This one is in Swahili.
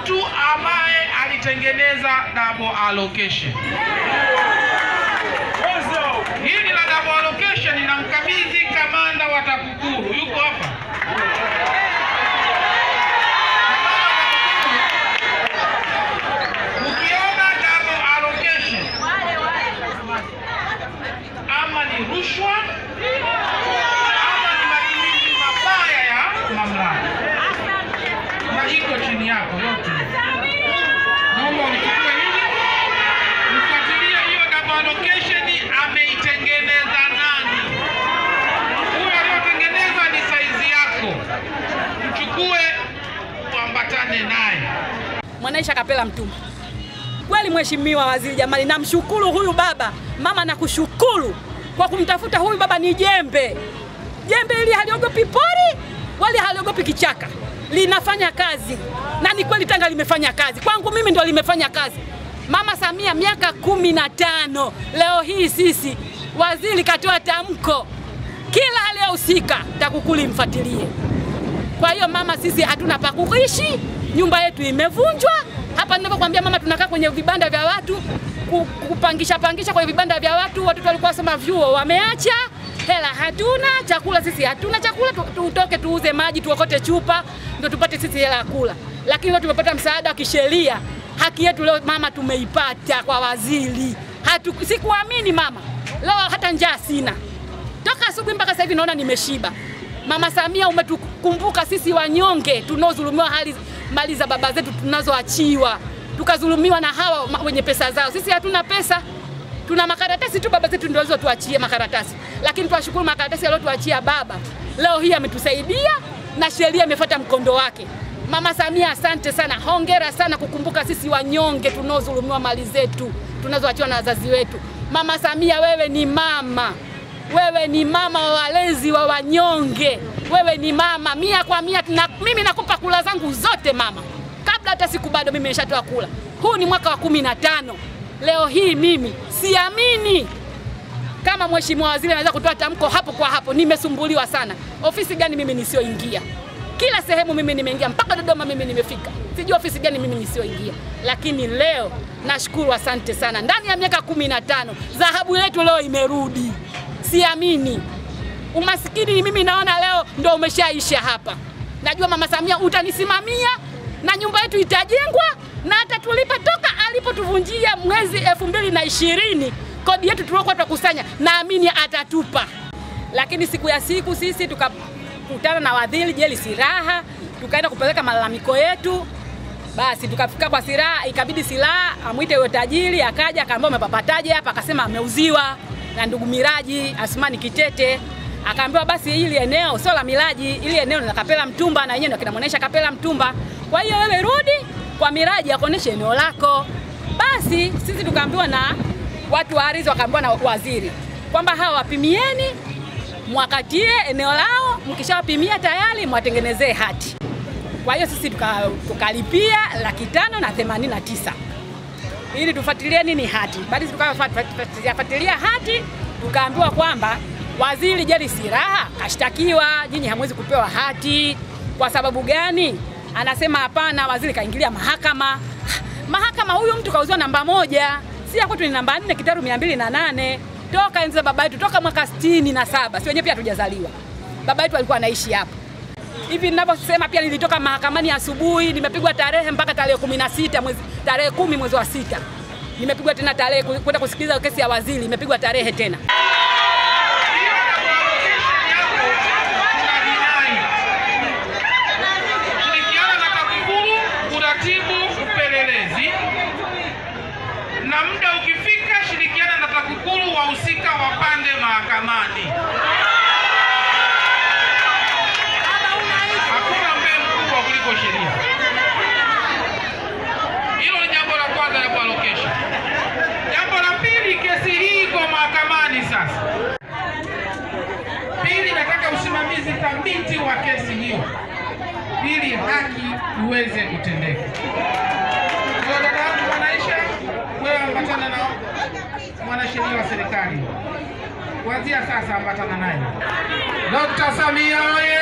mtu ambaye alitengeneza double allocation. Hili la double allocation ninamkabidhi kamanda wa TAKUKURU, yuko hapa. Ukiona double allocation ama ni rushwa ama ni matumizi mabaya ya mamlaka, na iko chini yako yote. Naomba unichukue hili, mfuatilie hiyo double allocation ameitengeneza nani. Huyo aliyotengeneza ni saizi yako, mchukue uambatane naye. Mwanaisha Kapela Mtumba. Kweli Mheshimiwa Waziri jamani, namshukuru huyu baba. Mama nakushukuru kwa kumtafuta huyu baba, ni jembe. Jembe ili haliogopi pori, wali haliogopi kichaka. Linafanya kazi. Na ni kweli Tanga limefanya kazi. Kwangu mimi ndio limefanya kazi. Mama Samia miaka 15. Leo hii sisi waziri katoa tamko. Kila aliyehusika TAKUKURU imfuatilie. Kwa hiyo mama, sisi hatuna pa kuishi. Nyumba yetu imevunjwa. Hapa ninapokuambia mama, tunakaa kwenye vibanda vya watu, kupangisha kwenye vibanda vya watu. Watoto walikuwa wasoma vyuo wameacha, hela hatuna, chakula sisi hatuna chakula, tutoke tuuze maji, tuokote chupa ndio tupate sisi hela ya kula. Lakini leo tumepata msaada wa kisheria. Haki yetu leo mama tumeipata kwa waziri. Sikuamini mama. Leo hata njaa sina. Toka asubuhi mpaka sasa hivi naona nimeshiba. Mama Samia, umetukumbuka sisi wanyonge tunaozulumiwa mali za baba zetu tunazoachiwa. Tukazulumiwa na hawa wenye pesa zao. Sisi hatuna pesa. Tuna makaratasi tu, baba zetu ndio walizotuachia makaratasi. Lakini tuwashukuru makaratasi aliyotuachia baba. Leo hii ametusaidia na sheria imefuata mkondo wake. Mama Samia, asante sana. Hongera sana kukumbuka sisi wanyonge tunaozulumiwa mali zetu tunazoachiwa na wazazi wetu. Mama Samia, wewe ni mama. Wewe ni mama wa walezi wa wanyonge. Wewe ni mama 100%. Mimi nakupa kula zangu zote mama. Kabla hata siku bado mimi nimeshatoa kula. Huu ni mwaka wa 15. Leo hii mimi siamini kama Mheshimiwa Waziri anaweza kutoa tamko hapo kwa hapo. Nimesumbuliwa sana. Ofisi gani mimi nisioingia? Kila sehemu mimi nimeingia, mpaka Dodoma mimi nimefika. Sijui ofisi gani mimi nisioingia. Lakini leo nashukuru, asante sana. Ndani ya miaka 15 dhahabu yetu leo imerudi. Siamini. Umasikini mimi naona leo ndio umeshaisha hapa. Najua Mama Samia utanisimamia na nyumba yetu itajengwa na hata tulipa toka alipotuvunjia mwezi 2020 kodi yetu tuliokuwa tukusanya, naamini atatupa. Lakini siku ya siku sisi tukakutana na waziri Jeli Siraha, tukaenda kupeleka malalamiko yetu. Basi tukafika kwa Siraha, ikabidi Siraha amuite yule tajiri, akaja akaambia umepapataje hapa, akasema ameuziwa na ndugu Miraji Asmani Kitete. Akaambiwa basi hili eneo sio la Miraji, ili eneo ni la Kapela Mtumba na yeye ndio kinamuonesha Kapela Mtumba. Kwa hiyo wewe rudi kwa Miraji akuoneshe eneo lako. Basi sisi tukaambiwa na watu wa ardhi, wakaambiwa na waziri kwamba hawa wapimieni, mwakatie eneo lao, mkishawapimia tayari mwatengenezee hati. Kwa hiyo sisi tukalipia 589 ili tufuatilie nini hati. Baada tukafuatilia hati, tukaambiwa kwamba waziri Jeli Siraha kashtakiwa, nyinyi hamwezi kupewa hati. Kwa sababu gani? Anasema hapana, waziri kaingilia mahakama. Mahakama, huyu mtu kauziwa namba 1, si ya kwetu ni namba 4 Kitaru 208. Toka enzi za baba yetu, toka mwaka 67. Si wenyewe pia hatujazaliwa. Baba yetu alikuwa anaishi hapa. Hivi ninaposema pia nilitoka mahakamani asubuhi, nimepigwa tarehe mpaka tarehe 16 tarehe 10 mwezi wa 6. Nimepigwa tena tarehe kwenda kusikiliza kesi ya waziri, nimepigwa tarehe tena. Na muda ukifika, shirikiana na TAKUKURU, wahusika wapande mahakamani. Hakuna mbele mkubwa kuliko sheria. Hilo ni jambo la kwanza la allocation. Jambo la pili, kesi hii iko mahakamani sasa. Pili, nataka usimamizi thabiti wa kesi hiyo ili haki iweze kutendeka. Kwa dada yangu Mwanaisha, wewe ambatana na mwanasheria wa serikali. Kuanzia sasa ambatana naye. Dr. Samia oye!